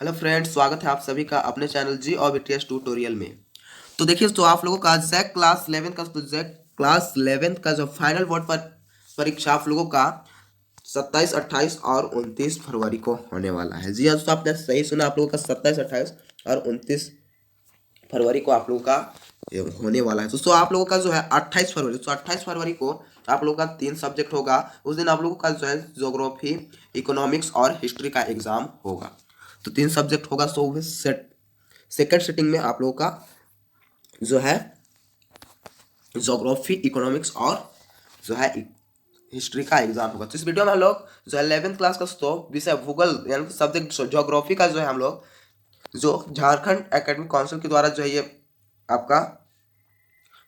Hello friends, स्वागत है आप सभी का अपने चैनल जी और बीटीएस ट्यूटोरियल में। तो देखिए, तो आप लोगों का जैक क्लास 11 का जो फाइनल बोर्ड पर परीक्षा आप लोगों का 27, 28 और 29 फरवरी को होने वाला है। जी हाँ दोस्तों, आपने सही सुना। आप लोगों का 27, 28 और 29 फरवरी को आप लोगों का ये होने वाला है। दोस्तों आप लोगों का जो है 28 फरवरी को आप लोगों का 3 सब्जेक्ट होगा। उस दिन आप लोगों का जो है ज्योग्राफी, इकोनॉमिक्स और हिस्ट्री का एग्जाम होगा। तो 3 सब्जेक्ट होगा। सो सेकेंड सिटिंग में आप लोगों का जो है ज्योग्राफी, इकोनॉमिक्स और जो है हिस्ट्री का एग्जाम होगा। तो इस वीडियो में हम लोग जो है 11th क्लास का तो विषय भूगोल यानी कि सब्जेक्ट ज्योग्राफी का जो है हम लोग जो झारखंड एकेडमिक काउंसिल के द्वारा जो है ये आपका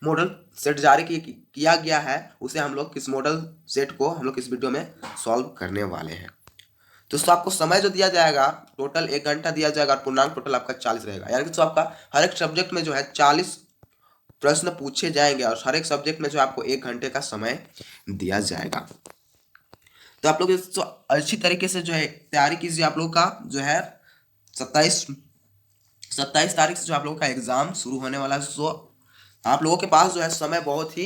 मॉडल सेट जारी किया गया है, उसे हम लोग किस मॉडल सेट को हम लोग इस वीडियो में सॉल्व करने वाले हैं। तो दोस्तों आपको समय जो दिया जाएगा टोटल 1 घंटा दिया जाएगा और पूर्णांक टोटल आपका 40 रहेगा। यानी कि तो आपका हर एक सब्जेक्ट में जो है 40 प्रश्न पूछे जाएंगे और हर एक सब्जेक्ट में जो आपको 1 घंटे का समय दिया जाएगा। तो आप लोग इसको अच्छी तरीके से जो है तैयारी कीजिए। आप लोग का जो है 27 27 तारीख से जो आप लोगों का एग्जाम शुरू होने वाला है। सो आप लोगों के पास जो है समय बहुत ही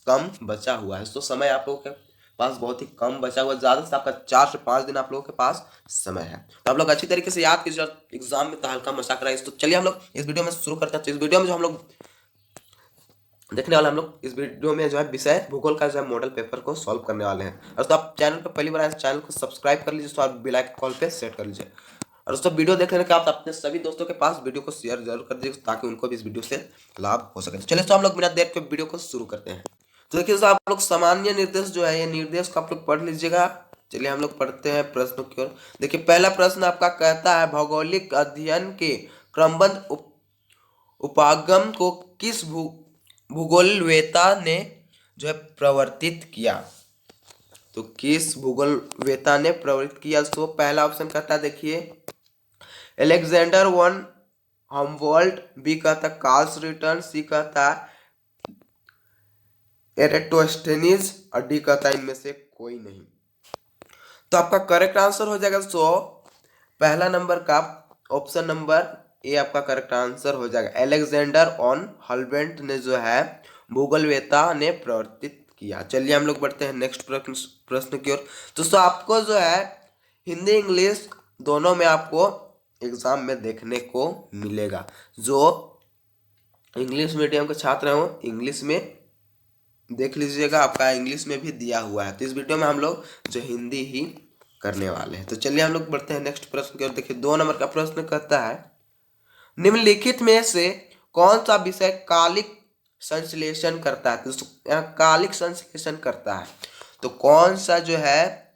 कम बचा हुआ है। तो समय आप लोगों के पास बहुत ही कम बचा हुआ है। ज़्यादा से आपका 4 से 5 दिन आप लोगों के पास समय है। तो आप लोग अच्छी तरीके से याद कीजिए और एग्जाम में तहलका मचा कराइए। तो चलिए हम लोग इस वीडियो में शुरू करते हैं। तो इस वीडियो में जो हम लोग देखने वाले, हम लोग इस वीडियो में जो है विषय भूगोल का जो है मॉडल पेपर को सॉल्व करने वाले हैं। और तो आप चैनल पर पहली बार आए चैनल को सब्सक्राइब कर लीजिए, तो आप बेल आइकन कॉल पे सेट कर लीजिए। और दोस्तों वीडियो देखने के आप अपने सभी दोस्तों के पास वीडियो को शेयर जरूर कर दीजिए ताकि उनको भी इस वीडियो से लाभ हो सके। तो चलिए, तो हम लोग बिना देर के वीडियो को शुरू करते हैं। तो देखिए दोस्तों, आप लोग सामान्य निर्देश जो है ये निर्देश को आप लोग पढ़ लीजिएगा। चलिए हम लोग पढ़ते हैं प्रश्नों की ओर। देखिए पहला प्रश्न आपका कहता है भौगोलिक अध्ययन के क्रमबद्ध उपागम को किस भूगोलवेता ने जो है प्रवर्तित किया। तो किस भूगोलवेता ने प्रवर्तित किया। तो पहला ऑप्शन कहता है, देखिए एलेक्जेंडर वन हमवोल्ट, बी कहता है कार्ल रिटर्न, सी कहता है एरेटोस्टेनिस और डी कहता है इनमें से कोई नहीं। तो आपका करेक्ट आंसर हो जाएगा पहला नंबर का ऑप्शन नंबर ए आपका करेक्ट आंसर हो जाएगा। एलेक्जेंडर ऑन हम्बोल्ट ने जो है भूगोलवेता ने प्रवर्तित किया। चलिए हम लोग बढ़ते हैं नेक्स्ट प्रश्न की ओर। दोस्तों आपको जो है हिंदी इंग्लिश दोनों में आपको एग्जाम में देखने को मिलेगा। जो इंग्लिश मीडियम के छात्र हैं वो इंग्लिश में देख लीजिएगा, आपका इंग्लिश में भी दिया हुआ है। तो इस वीडियो में हम लोग जो हिंदी ही करने वाले हैं। तो चलिए हम लोग बढ़ते हैं नेक्स्ट प्रश्न की ओर। देखिए 2 नंबर का प्रश्न कहता है निम्नलिखित में से कौन सा विषय कालिक संश्लेषण करता है। तो यहाँ कालिक संश्लेषण करता है, तो कौन सा जो है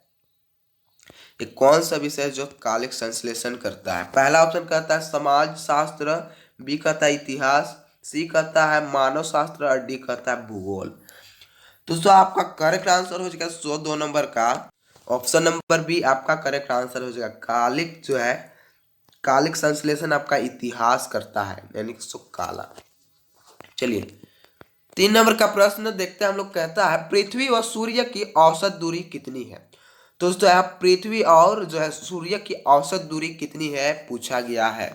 ये कौन सा विषय जो कालिक संश्लेषण करता है। पहला ऑप्शन कहता है समाज शास्त्र, बी कहता है इतिहास, सी कहता है मानव शास्त्र और डी कहता है भूगोल। दोस्तों आपका करेक्ट आंसर हो जाएगा 2 नंबर का ऑप्शन नंबर बी आपका करेक्ट आंसर हो जाएगा। कालिक जो है कालिक संश्लेषण आपका इतिहास करता है, यानी कि सो काला। चलिए 3 नंबर का प्रश्न देखते हैं हम लोग। कहता है पृथ्वी व सूर्य की औसत दूरी कितनी है। तो दोस्तों यहाँ पृथ्वी और जो है सूर्य की औसत दूरी कितनी है पूछा गया है।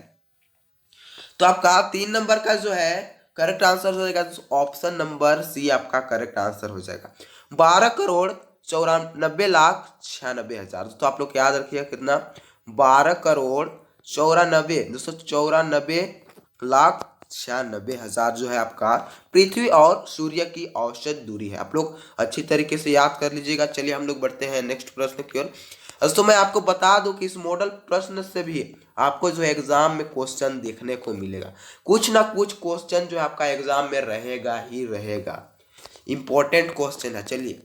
तो आपका 3 नंबर का जो है करेक्ट आंसर हो जाएगा ऑप्शन नंबर सी आपका करेक्ट आंसर हो जाएगा 12,94,96,000। दोस्तों आप लोग याद रखिए कितना 12,94,96,000 दोस्तों 94,96,000 जो है आपका पृथ्वी और सूर्य की औसत दूरी है। आप लोग अच्छी तरीके से याद कर लीजिएगा। चलिए हम लोग बढ़ते हैं नेक्स्ट प्रश्न की ओर। दोस्तों मैं आपको बता दूं कि इस मॉडल प्रश्न से भी आपको जो एग्जाम में क्वेश्चन देखने को मिलेगा। कुछ ना कुछ क्वेश्चन जो आपका एग्जाम में रहेगा ही रहेगा, इंपॉर्टेंट क्वेश्चन है। चलिए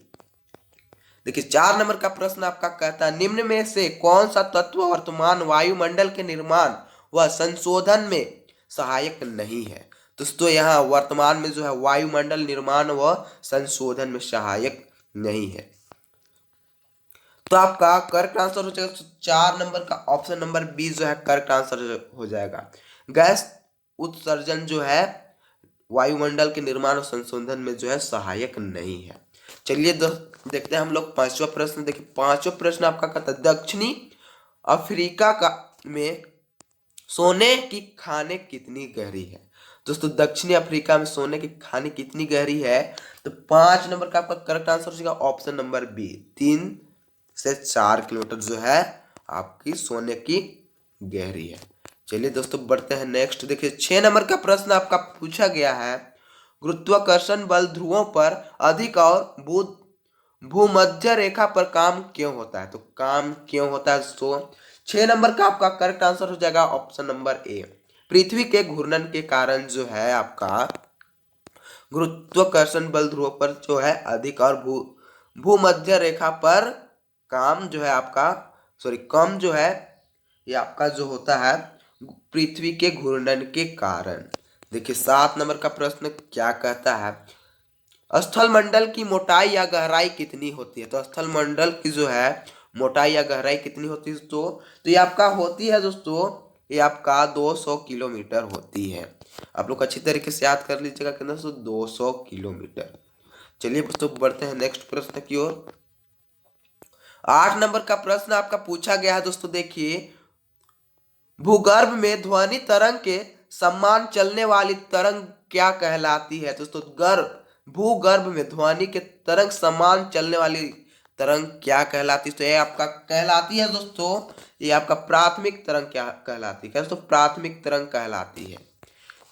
देखिए 4 नंबर का प्रश्न आपका कहता है निम्न में से कौन सा तत्व वर्तमान वायुमंडल के निर्माण व संशोधन में सहायक नहीं है। दोस्तों यहाँ वर्तमान में जो है वायुमंडल निर्माण व संशोधन में सहायक नहीं है। तो आपका करेक्ट आंसर हो जाएगा 4 नंबर का ऑप्शन नंबर बी जो है करेक्ट आंसर हो जाएगा। गैस उत्सर्जन जो है वायुमंडल के निर्माण और संशोधन में जो है सहायक नहीं है। चलिए देखते हैं हम लोग 5वां प्रश्न। देखिए 5वां प्रश्न आपका कहता है दक्षिणी अफ्रीका का में सोने की खाने कितनी गहरी है? दोस्तों दक्षिणी अफ्रीका में सोने की खानी कितनी गहरी है? तो 5 नंबर का आपका करेक्ट आंसर हो जाएगा ऑप्शन नंबर बी, 3 से 4 किलोमीटर जो है आपकी सोने की गहरी है। चलिए दोस्तों बढ़ते हैं नेक्स्ट। देखिए 6 नंबर का प्रश्न आपका पूछा गया है, गुरुत्वाकर्षण बल ध्रुवों पर अधिक और भूमध्य रेखा पर काम क्यों होता है? तो काम क्यों होता है दोस्तों? 6 नंबर का आपका करेक्ट आंसर हो जाएगा ऑप्शन नंबर ए, पृथ्वी के घूर्णन के कारण जो है आपका गुरुत्वाकर्षण बल ध्रुव पर जो है अधिक और भूमध्य रेखा पर काम जो है आपका कम जो है ये आपका जो होता है पृथ्वी के घूर्णन के कारण। देखिए 7 नंबर का प्रश्न क्या कहता है, स्थल मंडल की मोटाई या गहराई कितनी होती है? तो स्थल मंडल की जो है मोटाई या गहराई कितनी होती है दोस्तों? तो ये आपका होती है दोस्तों, ये आपका 200 किलोमीटर होती है। आप लोग अच्छी तरीके से याद कर लीजिएगा कि दोस्तों 200 किलोमीटर। चलिए दोस्तों बढ़ते हैं नेक्स्ट प्रश्न की ओर। 8 नंबर का प्रश्न आपका पूछा गया है दोस्तों, देखिए भूगर्भ में ध्वनि तरंग के समान चलने वाली तरंग क्या कहलाती है? दोस्तों गर्भ भूगर्भ में ध्वनि के तरंग समान चलने वाली तरंग क्या कहलाती है? तो ये आपका कहलाती है दोस्तों, ये आपका प्राथमिक तरंग क्या कहलाती है? क्या दोस्तों? प्राथमिक तरंग कहलाती है।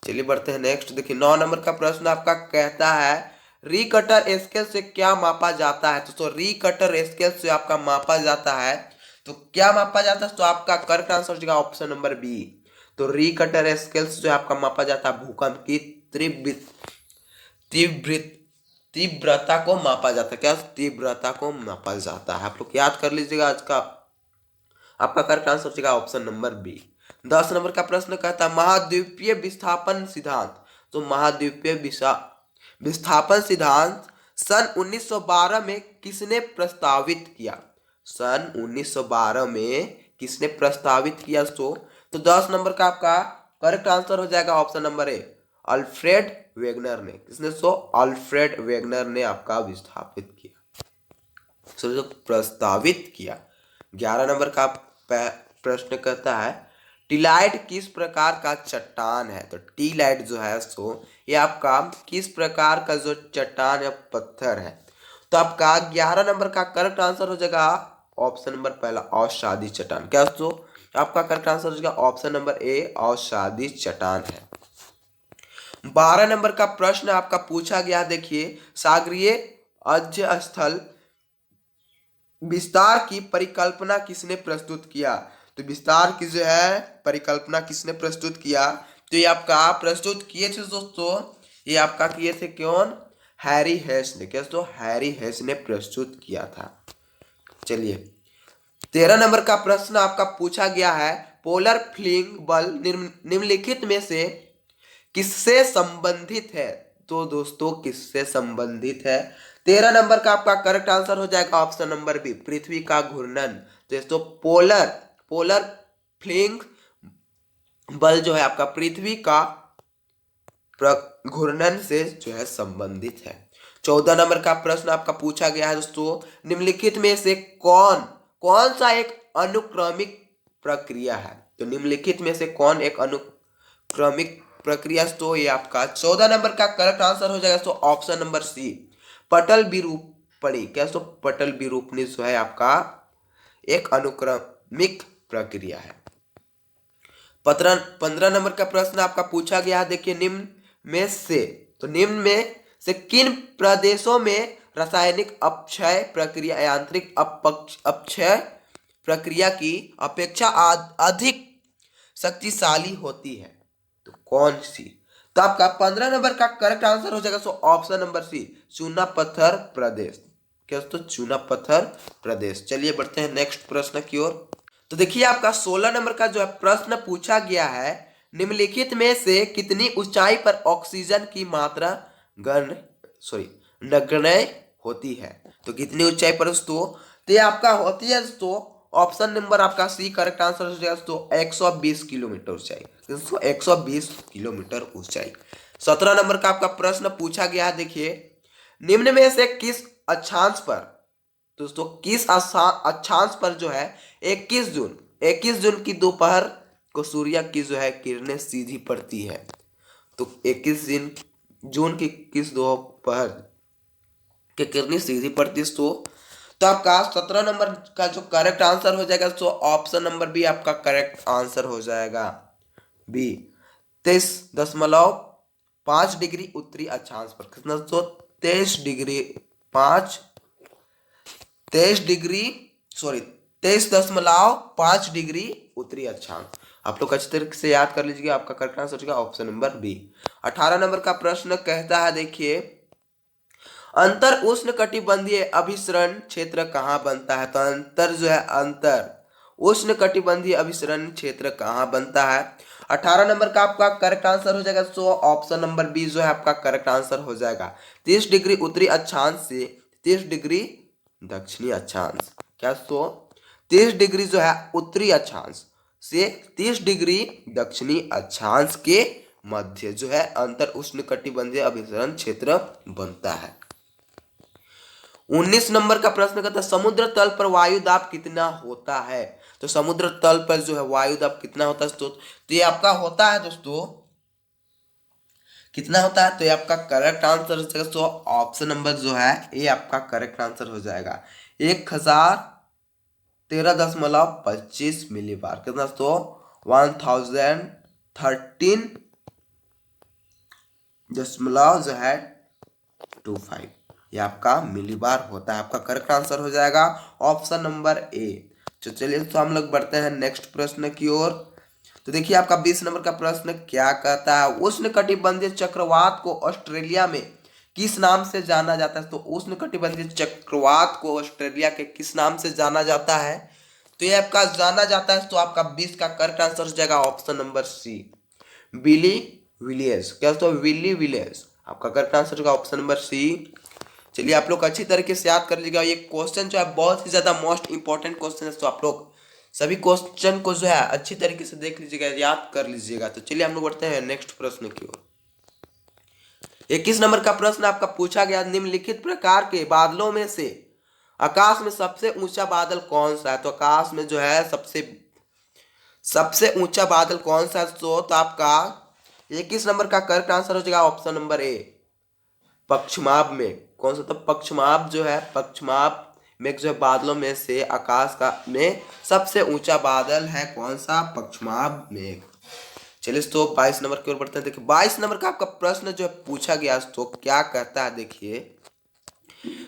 चलिए बढ़ते हैं नेक्स्ट। देखिए 9 नंबर का प्रश्न आपका कहता है, रिकटर स्केल से क्या मापा जाता है? तो रिकटर स्केल से आपका मापा जाता है, तो क्या मापा जाता है? तो आपका करेक्ट आंसर हो जाएगा ऑप्शन नंबर बी। तो रिकटर स्केल से जो आपका मापा जाता है भूकंप की तीव्र तीव्र तीव्रता को मापा जाता है। क्या? तीव्रता को मापा जाता है। आप लोग याद कर लीजिएगा, आज का आपका करेक्ट आंसर हो जाएगा ऑप्शन नंबर बी। 10 नंबर का प्रश्न कहता है, महाद्वीपीय विस्थापन सिद्धांत। तो महाद्वीपीय विस्थापन सिद्धांत सन 1912 में किसने प्रस्तावित किया? सन 1912 में किसने प्रस्तावित किया? तो 10 नंबर का आपका करेक्ट आंसर हो जाएगा option number A, Alfred Wegener ने। किसने? अल्फ्रेड वेगनर ने आपका विस्थापित किया, जो प्रस्तावित किया। 11 नंबर का प्रश्न कहता है, टीलाइट किस प्रकार का चट्टान है? तो टीलाइट जो है ये आपका किस प्रकार का जो चट्टान या पत्थर है? तो आपका 11 नंबर का करेक्ट आंसर हो जाएगा ऑप्शन नंबर पहला, अवसादी चट्टान। क्या दोस्तों? आपका करेक्ट आंसर हो जाएगा ऑप्शन नंबर ए, अवसादी चट्टान है। 12 नंबर का प्रश्न आपका पूछा गया, देखिए सागरीय अध्यय स्थल विस्तार की परिकल्पना किसने प्रस्तुत किया? तो विस्तार की जो है परिकल्पना किसने प्रस्तुत किया? तो ये आपका प्रस्तुत किए थे दोस्तों, ये आपका किए थे कौन? हैरी हेस ने। क्या दोस्तों? हैरी हेस ने प्रस्तुत किया था। चलिए 13 नंबर का प्रश्न आपका पूछा गया है, पोलर फ्लिंग बल निम्नलिखित में से किससे संबंधित है? तो दोस्तों किससे संबंधित है? 13 नंबर का आपका करेक्ट आंसर हो जाएगा ऑप्शन नंबर बी, पृथ्वी का घूर्णन। तो दोस्तों पोलर पोलर फ्लिंग बल जो है आपका पृथ्वी का घूर्णन से जो है संबंधित है। 14 नंबर का प्रश्न आपका पूछा गया है दोस्तों, निम्नलिखित में से कौन कौन सा एक अनुक्रमिक प्रक्रिया है? तो निम्नलिखित में से कौन एक अनुक्रमिक प्रक्रिया? तो ये आपका 14 नंबर का करेक्ट आंसर हो जाएगा तो ऑप्शन नंबर सी, पटल विरूपणी। क्या? तो पटल विरूपणी जो है आपका एक अनुक्रमिक प्रक्रिया है। 15 नंबर का प्रश्न आपका पूछा गया है, देखिए निम्न में से किन प्रदेशों में रासायनिक अपक्षय प्रक्रिया यांत्रिक अपक्षय प्रक्रिया की अपेक्षा अधिक शक्तिशाली होती है? तो कौन सी? तो आपका 15 नंबर का करेक्ट आंसर हो जाएगा ऑप्शन नंबर सी, चूना पत्थर प्रदेश। क्या? तो चूना पत्थर प्रदेश। चलिए बढ़ते हैं नेक्स्ट प्रश्न की ओर। तो देखिए आपका 16 नंबर का जो है प्रश्न पूछा गया है, निम्नलिखित में से कितनी ऊंचाई पर ऑक्सीजन की मात्रा नगण्य होती है? तो कितनी ऊंचाई पर दोस्तों? तो ये आपका होती है दोस्तों ऑप्शन नंबर आपका सी करेक्ट आंसर हो जाएगा दोस्तों 120 किलोमीटर ऊंचाई। दोस्तों 120 किलोमीटर ऊंचाई। 17 नंबर का आपका प्रश्न पूछा गया है, देखिए निम्न में से किस अक्षांश पर दोस्तों किस अक्षांश पर जो है 21 जून की दोपहर को सूर्य की जो है किरणें सीधी पड़ती है? तो 21 जून की किस दोपहर के किरणें सीधी पड़ती है? तो आपका 17 नंबर का जो करेक्ट आंसर हो जाएगा, तो ऑप्शन नंबर बी आपका करेक्ट आंसर हो जाएगा। बी 23.5 डिग्री उत्तरी अक्षांश पर कितना? तो 23.5 डिग्री उत्तरी अक्षांश। आप लोग अच्छी तरीके से याद कर लीजिएगा, आपका करेक्ट आंसर हो जाएगा ऑप्शन नंबर बी। 18 नंबर का प्रश्न कहता है, देखिए, अंतर उष्ण कटिबंधीय अभिसरण क्षेत्र कहाँ बनता है? तो अंतर उष्ण कटिबंधीय अभिसरण क्षेत्र कहाँ बनता है? 18 नंबर का आपका करेक्ट आंसर हो जाएगा, सो ऑप्शन नंबर बी जो है आपका करेक्ट आंसर हो जाएगा। 30 डिग्री उत्तरी अक्षांश से 30 डिग्री दक्षिणी अक्षांश। क्या? तो 30 डिग्री जो है उत्तरी अक्षांश से 30 डिग्री दक्षिणी अक्षांश के मध्य जो है अंतर उष्ण कटिबंधीय अभिसरण क्षेत्र बनता है। 19 नंबर का प्रश्न कहता है, समुद्र तल पर वायु दाब कितना होता है? तो समुद्र तल पर जो है वायु दाब कितना होता है दोस्तों? तो ये आपका होता है दोस्तों, कितना होता है? तो ये आपका करेक्ट आंसर हो जाएगा, तो ऑप्शन नंबर जो है ये आपका करेक्ट आंसर हो जाएगा। 1013.25 मिलीबार कितना? तो 1013.25 ये आपका मिलीबार होता है। आपका करेक्ट आंसर हो जाएगा ऑप्शन नंबर ए। तो चलिए, तो हम लोग बढ़ते हैं नेक्स्ट प्रश्न की ओर। तो देखिए, आपका 20 नंबर का प्रश्न क्या कहता है, उष्ण कटिबंधीय चक्रवात को ऑस्ट्रेलिया में किस नाम से जाना जाता है? तो उष्ण कटिबंधीय चक्रवात को ऑस्ट्रेलिया के किस नाम से जाना जाता है? तो ये आपका जाना जाता है, तो आपका 20 का करेक्ट आंसर हो जाएगा option number C, Willy Villiers. क्या? तो विली विलियर्स आपका करेक्ट आंसर होगा ऑप्शन नंबर सी। चलिए, आप लोग अच्छी तरीके से याद कर लीजिएगा, ये क्वेश्चन जो है बहुत ही ज्यादा मोस्ट इंपॉर्टेंट क्वेश्चन है, तो आप लोग सभी क्वेश्चन को जो है अच्छी तरीके से देख लीजिएगा, याद कर लीजिएगा। तो चलिए हम लोग बढ़ते हैं नेक्स्ट प्रश्न की ओर। 21 नंबर का प्रश्न आपका पूछा गया, निम्नलिखित प्रकार के बादलों में से आकाश में सबसे ऊंचा बादल कौन सा है? तो आकाश में जो है सबसे ऊंचा बादल कौन सा है? तो आपका 21 नंबर का करेक्ट आंसर हो जाएगा ऑप्शन नंबर ए, पक्षमाभ में। कौन सा? तो पक्षमाभ जो है, पक्षमाभ में जो है बादलों में से आकाश का में सबसे ऊंचा बादल है कौन सा? पक्षमाभ मेघ। चलिए, तो 22 नंबर की ओर बढ़ते हैं। देखिए, 22 नंबर का आपका प्रश्न जो है पूछा गया, तो क्या कहता है, देखिए,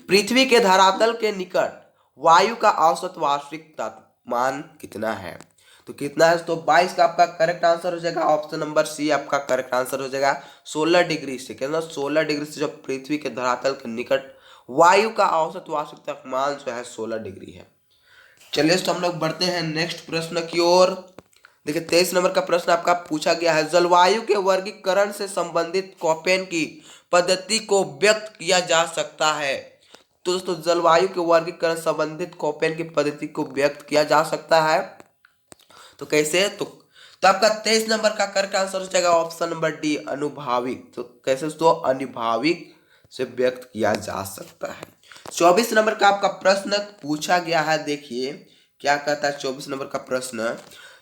पृथ्वी के धरातल के निकट वायु का औसत वार्षिक तापमान कितना है? तो कितना है? तो 22 का आपका करेक्ट आंसर हो जाएगा ऑप्शन नंबर सी, आपका करेक्ट आंसर हो जाएगा 16 डिग्री से। कितना? 16 डिग्री से जो पृथ्वी के धरातल के निकट वायु का औसत वार्षिक तापमान जो है 16 डिग्री है। चलिए, तो हम लोग बढ़ते हैं नेक्स्ट प्रश्न की ओर। देखिए, 23 नंबर का प्रश्न आपका पूछा गया है, जलवायु के वर्गीकरण से संबंधित कोपेन की पद्धति को व्यक्त किया जा सकता है? तो दोस्तों, जलवायु के वर्गीकरण संबंधित कोपेन की पद्धति को व्यक्त किया जा सकता है, तो कैसे? तो आपका 23 नंबर का करेक्ट आंसर हो जाएगा ऑप्शन नंबर डी, अनुभाविक। तो कैसे? तो अनुभाविक से व्यक्त किया जा सकता है। 24 नंबर का आपका प्रश्न पूछा गया है, देखिए क्या कहता है 24 नंबर का प्रश्न,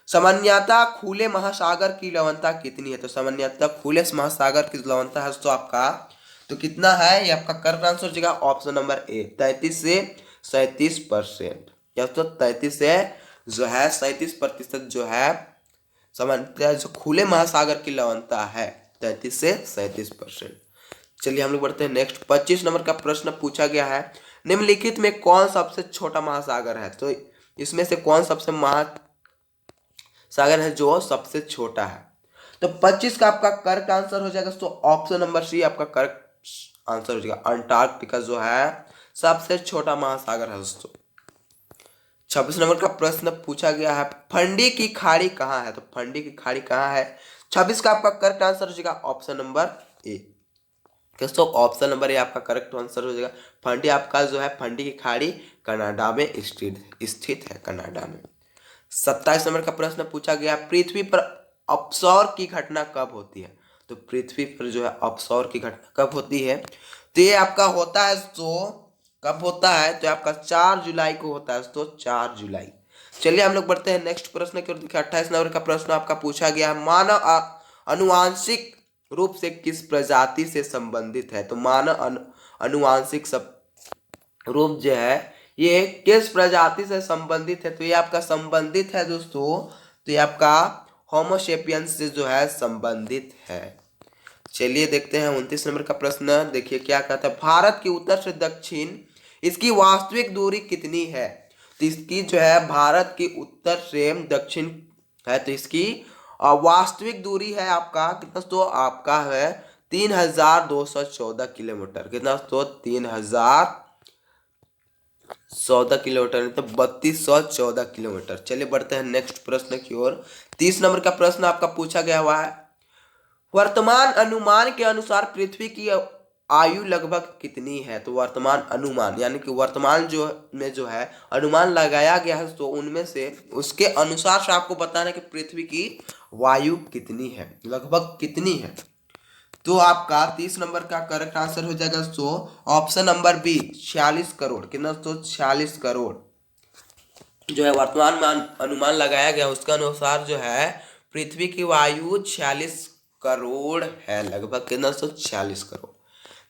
सामान्यतः खुले महासागर की लवणता कितनी है? तो सामान्यतः खुले महासागर की लवणता है, तो आपका तो कितना है? ये आपका करेक्ट आंसर हो जाएगा ऑप्शन नंबर ए, 33 से 37%। या तो 33 से जो है 37% जो है सामान्यतः जो खुले महासागर की लवणता है 33 से 37%। चलिए, हम लोग बढ़ते हैं नेक्स्ट। 25 नंबर का प्रश्न पूछा गया है, निम्नलिखित में कौन सबसे छोटा महासागर है? तो इसमें से कौन सबसे महासागर है जो सबसे छोटा है? तो 25 का आपका करेक्ट आंसर हो जाएगा, तो ऑप्शन नंबर सी आपका करेक्ट आंसर हो जाएगा, अंटार्कटिका जो है सबसे छोटा महासागर है दोस्तों। 26 नंबर का प्रश्न पूछा गया है, फंडी की खाड़ी कहाँ है? तो फंडी की खाड़ी कहाँ है? 26 का आपका करेक्ट आंसर हो जाएगा ऑप्शन नंबर ए। दोस्तों, ऑप्शन नंबर ए आपका करेक्ट आंसर हो जाएगा। फंडी आपका जो है फंडी की खाड़ी कनाडा में स्थित है, कनाडा में। 27 नंबर का प्रश्न पूछा गया, पृथ्वी पर अपसौर की घटना कब होती है? तो पृथ्वी पर जो है अपसौर की घटना कब होती है? तो ये आपका होता है, तो कब होता है? तो आपका 4 जुलाई को होता है, तो 4 जुलाई चलिए हम लोग बढ़ते हैं नेक्स्ट प्रश्न की ओर। देखिए 28 नंबर का प्रश्न आपका पूछा गया है, मानव अनुवांशिक रूप से किस प्रजाति से संबंधित है। तो मानव अनुवांशिक रूप जो है ये किस प्रजाति से संबंधित है। तो ये आपका संबंधित है दोस्तों, तो ये आपका होमोसेपियंस से जो है संबंधित है। चलिए देखते हैं 29 नंबर का प्रश्न। देखिए क्या कहता है, भारत की उत्तर से दक्षिण इसकी वास्तविक दूरी कितनी है। तो इसकी जो है भारत की उत्तर से दक्षिण है, तो इसकी वास्तविक दूरी है आपका कितना, तो आपका है 3214 किलोमीटर। कितना तो 3014 किलोमीटर, तो 3214 किलोमीटर। चलिए बढ़ते हैं नेक्स्ट प्रश्न की ओर। 30 नंबर का प्रश्न आपका पूछा गया हुआ है, वर्तमान अनुमान के अनुसार पृथ्वी की आयु लगभग कितनी है। तो वर्तमान अनुमान यानी कि वर्तमान जो है अनुमान लगाया गया है, तो उनमें से उसके अनुसार से आपको बताना है कि पृथ्वी की वायु कितनी है, लगभग कितनी है। तो आपका 30 नंबर का करेक्ट आंसर हो जाएगा तो ऑप्शन नंबर बी 46 करोड़। कितना तो 46 करोड़ जो है वर्तमान में अनुमान लगाया गया, उसके अनुसार जो है पृथ्वी की वायु 46 करोड़ है लगभग। कितना तो 46 करोड़।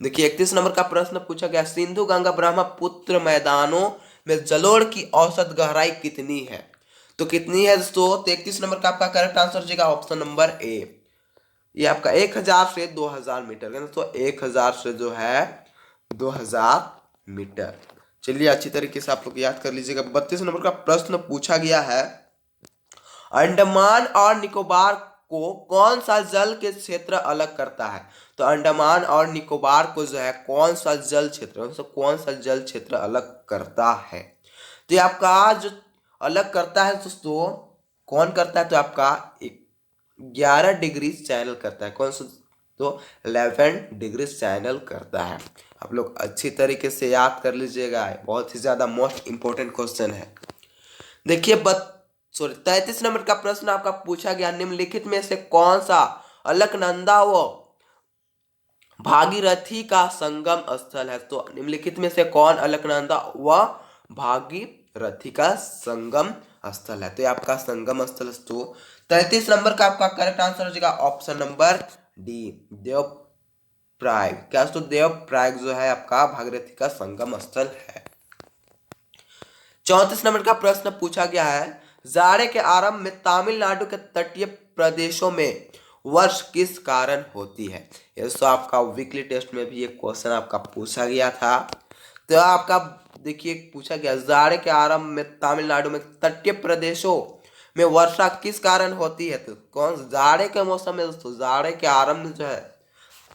देखिए 31 नंबर का प्रश्न पूछा गया, सिंधु गंगा ब्रह्मपुत्र मैदानों में जलोढ़ की औसत गहराई कितनी है। तो कितनी है दोस्तों, 33 नंबर का आपका करेक्ट आंसर हो जाएगा ऑप्शन नंबर ए, ये आपका 1000 से 2000 मीटर। तो 1000 से जो है 2000 मीटर। चलिए अच्छी तरीके से आप लोग याद कर लीजिएगा। 32 नंबर का प्रश्न पूछा गया है, अंडमान और निकोबार को कौन सा जल के क्षेत्र अलग करता है। तो अंडमान और निकोबार को जो है कौन सा जल क्षेत्र, तो कौन सा जल क्षेत्र अलग करता है। तो ये आपका जो अलग करता है दोस्तों, कौन करता है, तो आपका 11 डिग्री चैनल करता है। कौन सा, तो 11 डिग्री चैनल करता है। आप लोग अच्छी तरीके से याद कर लीजिएगा, बहुत ही ज्यादा मोस्ट इंपोर्टेंट क्वेश्चन है। देखिए 33 नंबर का प्रश्न आपका पूछा गया, निम्नलिखित में से कौन सा अलकनंदा व भागीरथी का संगम स्थल है। तो निम्नलिखित में से कौन अलकनंदा व भागीरथी का संगम स्थल है। तो ये आपका संगम स्थल। तो 33 नंबर का आपका करेक्ट आंसर हो जाएगा ऑप्शन नंबर डी, देवप्रयाग। क्या तो देवप्रयाग जो है आपका भागीरथी का संगम स्थल है। 34 नंबर का प्रश्न पूछा गया है, जाड़े के आरंभ में तमिलनाडु के तटीय प्रदेशों में वर्ष किस कारण होती है। ये तो आपका वीकली टेस्ट में भी एक क्वेश्चन आपका पूछा गया था। तो आपका देखिए पूछा गया, जाड़े के आरंभ में तमिलनाडु में तटीय प्रदेशों में वर्षा किस कारण होती है। तो कौन जाड़े के मौसम में दोस्तों, जाड़े के आरंभ में जो है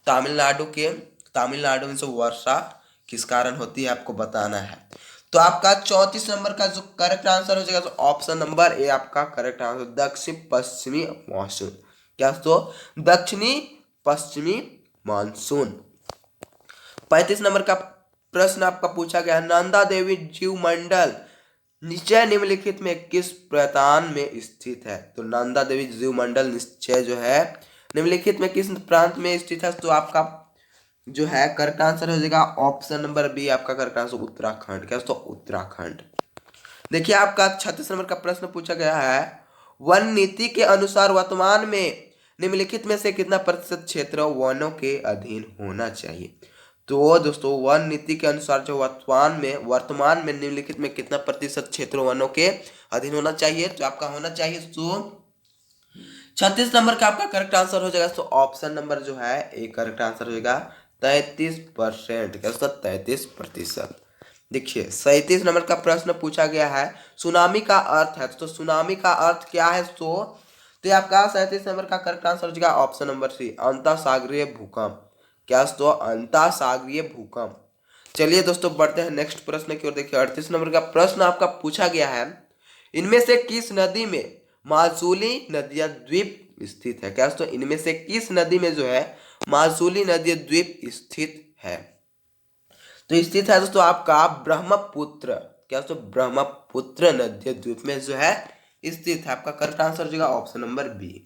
तमिलनाडु में जो वर्षा किस कारण होती है आपको बताना है। तो आपका 34 नंबर का जो करेक्ट आंसर हो जाएगा, तो ऑप्शन नंबर ए आपका करेक्ट आंसर, दक्षिण पश्चिमी मानसून। क्या तो दक्षिणी पश्चिमी मानसून। 35 नंबर का प्रश्न आपका पूछा गया, नंदा देवी जीवमंडल निश्चय निम्नलिखित में किस प्रांत में स्थित है। तो नंदा देवी जीवमंडल निश्चय जो है निम्नलिखित में किस प्रांत में स्थित है। तो आपका जो है करेक्ट आंसर हो जाएगा ऑप्शन नंबर बी, आपका करेक्ट आंसर उत्तराखंड। क्या तो उत्तराखंड। देखिए आपका 36 नंबर का प्रश्न पूछा गया है, वन नीति के अनुसार वर्तमान में निम्नलिखित में से कितना प्रतिशत क्षेत्र वनों के अधीन होना चाहिए। तो दोस्तों वन नीति के अनुसार जो वर्तमान में निम्नलिखित में कितना प्रतिशत क्षेत्र वनों के अधीन होना चाहिए। तो आपका होना चाहिए तो 36 नंबर का आपका करेक्ट आंसर हो जाएगा, तो ऑप्शन नंबर जो है एक करेक्ट आंसर हो जाएगा 33%। क्या 33%। देखिए 37 नंबर का प्रश्न पूछा गया है, सुनामी का अर्थ है। तो सुनामी का अर्थ क्या है। तो आपका 37 नंबर का करेक्ट आंसर हो जाएगा ऑप्शन नंबर सी, अंतःसागरीय भूकंप। क्या तो अंतःसागरीय भूकंप। चलिए दोस्तों बढ़ते हैं नेक्स्ट प्रश्न की ओर। देखिए 38 नंबर का प्रश्न आपका पूछा गया है, इनमें से किस नदी में माजुली नदिया द्वीप स्थित है। क्या तो इनमें से किस नदी में जो है माजुली नदी द्वीप स्थित है। तो स्थित है दोस्तों आपका ब्रह्मपुत्र। क्या तो ब्रह्मपुत्र नदी द्वीप में जो है स्थित है। आपका करेक्ट आंसर हो जाएगा ऑप्शन नंबर बी।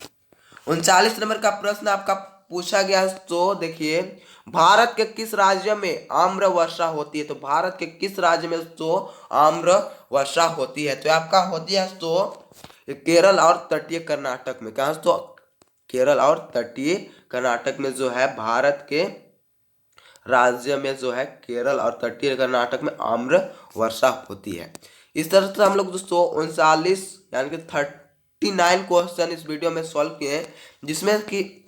39 नंबर का प्रश्न आपका पूछा गया है, तो देखिए भारत के किस राज्य में आम्र वर्षा होती है, तो भारत के किस राज्य में तो आम्र वर्षा होती है, तो आपका होती है तो केरल और तटीय कर्नाटक में। कहा तो केरल और तटीय कर्नाटक में जो है भारत के राज्य में जो है केरल और तटीय कर्नाटक में आम्र वर्षा होती है। इस तरह से हम लोग दोस्तों 39 यानी कि 39 क्वेश्चन इस वीडियो में सॉल्व किए हैं, जिसमें कि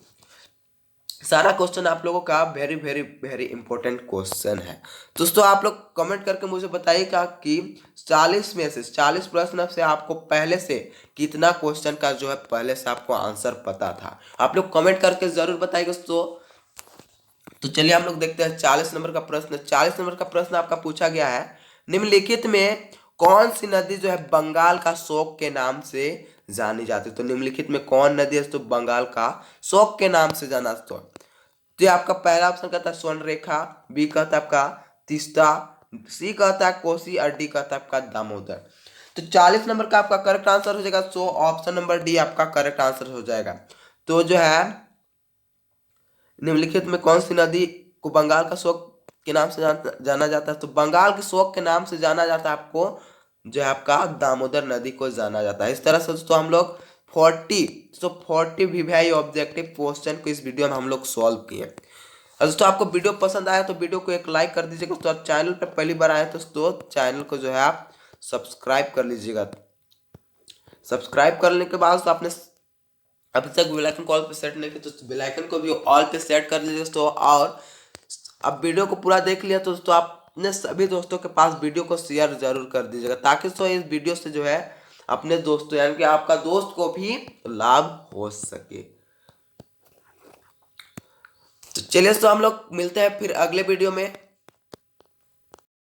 सारा क्वेश्चन आप लोगों का very very very important question है। दोस्तों आप लोग कमेंट करके मुझे बताइएगा कि 40 में से 40 प्रश्न से आपको पहले से कितना क्वेश्चन का जो है पहले से आपको आंसर पता था। आप लोग कमेंट करके जरूर बताइएगा दोस्तों। तो चलिए हम लोग देखते हैं 40 नंबर का प्रश्न। 40 नंबर का प्रश्न आपका पूछा गया है, निम्नलिखित में कौन सी नदी जो है बंगाल का शोक के नाम से जानी जाती है, तो निम्नलिखित में कौन नदी है तो बंगाल का शोक के नाम से जाना। तो ये आपका पहला ऑप्शन कहता है स्वर्णरेखा, बी कहता है आपका तीस्ता, सी कहता है कोसी और डी कहता है आपका दामोदर। तो 40 नंबर का आपका करेक्ट आंसर हो जाएगा, सो ऑप्शन नंबर डी आपका करेक्ट आंसर हो जाएगा। तो जो है निम्नलिखित में कौन सी नदी को बंगाल का शोक के नाम से जाना जाता है, तो बंगाल के शोक के नाम से जाना जाता है आपको जो है आपका दामोदर नदी को जाना जाता है। इस तरह से दोस्तों हम लोग 40 वीवीआई ऑब्जेक्टिव क्वेश्चन को इस वीडियो में हम लोग सॉल्व किए। और दोस्तों आपको वीडियो पसंद आया तो वीडियो को एक लाइक कर दीजिएगा। तो चैनल पर पहली बार आए तो दोस्तों चैनल को जो है आप सब्सक्राइब कर लीजिएगा। सब्सक्राइब करने के बाद तो आपने अभी तक बेल आइकन कॉल पे सेट नहीं किया तो बेल आइकन को भी ऑल पे सेट कर लीजिए दोस्तों। और अब वीडियो को पूरा देख लिया तो दोस्तों अपने सभी दोस्तों के पास वीडियो को शेयर जरूर कर दीजिएगा, ताकि तो इस वीडियो से जो है अपने दोस्तों यानी कि आपका दोस्त को भी लाभ हो सके। तो चलिए दोस्तों हम लोग मिलते हैं फिर अगले वीडियो में।